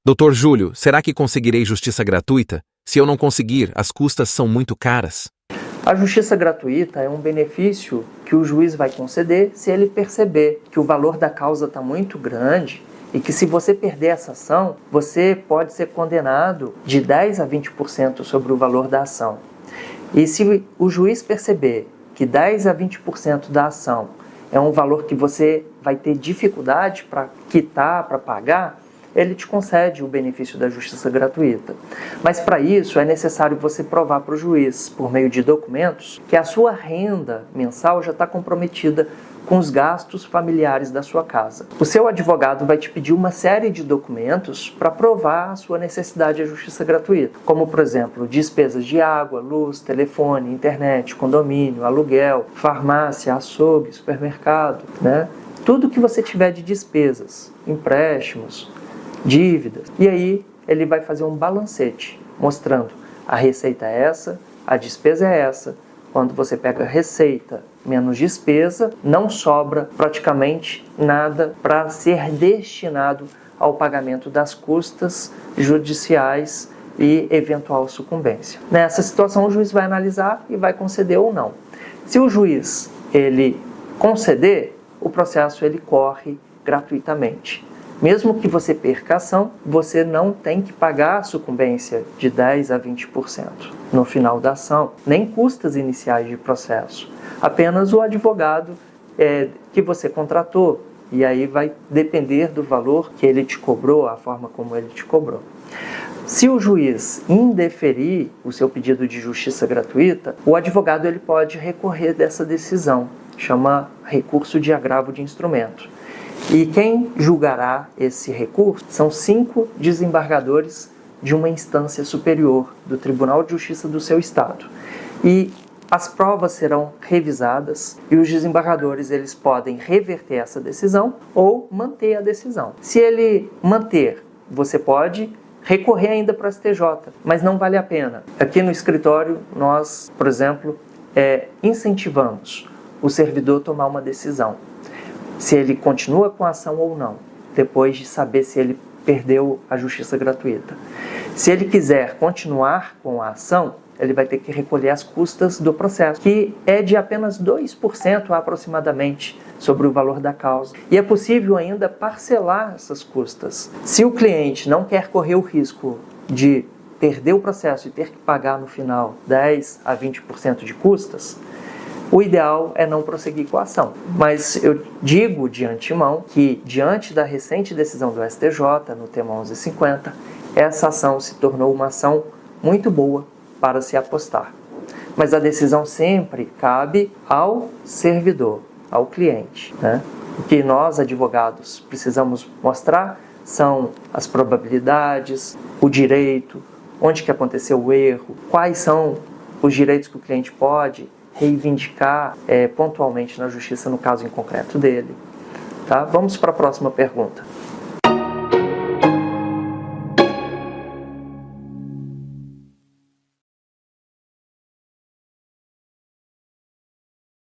Doutor Júlio, será que conseguirei justiça gratuita? Se eu não conseguir, as custas são muito caras. A justiça gratuita é um benefício que o juiz vai conceder se ele perceber que o valor da causa está muito grande e que, se você perder essa ação, você pode ser condenado de 10% a 20% sobre o valor da ação. E se o juiz perceber que 10% a 20% da ação é um valor que você vai ter dificuldade para quitar, para pagar, ele te concede o benefício da justiça gratuita. Mas para isso é necessário você provar para o juiz, por meio de documentos, que a sua renda mensal já está comprometida com os gastos familiares da sua casa. O seu advogado vai te pedir uma série de documentos para provar a sua necessidade de justiça gratuita, como, por exemplo, despesas de água, luz, telefone, internet, condomínio, aluguel, farmácia, açougue, supermercado, né? Tudo que você tiver de despesas, empréstimos, dívidas. E aí ele vai fazer um balancete, mostrando a receita é essa, a despesa é essa. Quando você pega receita menos despesa, não sobra praticamente nada para ser destinado ao pagamento das custas judiciais e eventual sucumbência. Nessa situação, o juiz vai analisar e vai conceder ou não. Se o juiz ele conceder, o processo ele corre gratuitamente. Mesmo que você perca a ação, você não tem que pagar a sucumbência de 10% a 20% no final da ação, nem custas iniciais de processo. Apenas o advogado que você contratou, e aí vai depender do valor que ele te cobrou, a forma como ele te cobrou. Se o juiz indeferir o seu pedido de justiça gratuita, o advogado ele pode recorrer dessa decisão, chama recurso de agravo de instrumento. E quem julgará esse recurso são 5 desembargadores de uma instância superior do Tribunal de Justiça do seu estado. E as provas serão revisadas e os desembargadores eles podem reverter essa decisão ou manter a decisão. Se ele manter, você pode recorrer ainda para o STJ, mas não vale a pena. Aqui no escritório nós, por exemplo, incentivamos o servidor a tomar uma decisão. Se ele continua com a ação ou não, depois de saber se ele perdeu a justiça gratuita. Se ele quiser continuar com a ação, ele vai ter que recolher as custas do processo, que é de apenas 2% aproximadamente sobre o valor da causa. E é possível ainda parcelar essas custas. Se o cliente não quer correr o risco de perder o processo e ter que pagar no final 10% a 20% de custas, o ideal é não prosseguir com a ação. Mas eu digo de antemão que, diante da recente decisão do STJ, no tema 1150, essa ação se tornou uma ação muito boa para se apostar. Mas a decisão sempre cabe ao servidor, ao cliente, né? O que nós, advogados, precisamos mostrar são as probabilidades, o direito, onde que aconteceu o erro, quais são os direitos que o cliente pode reivindicar pontualmente na justiça no caso em concreto dele. Tá? Vamos para a próxima pergunta.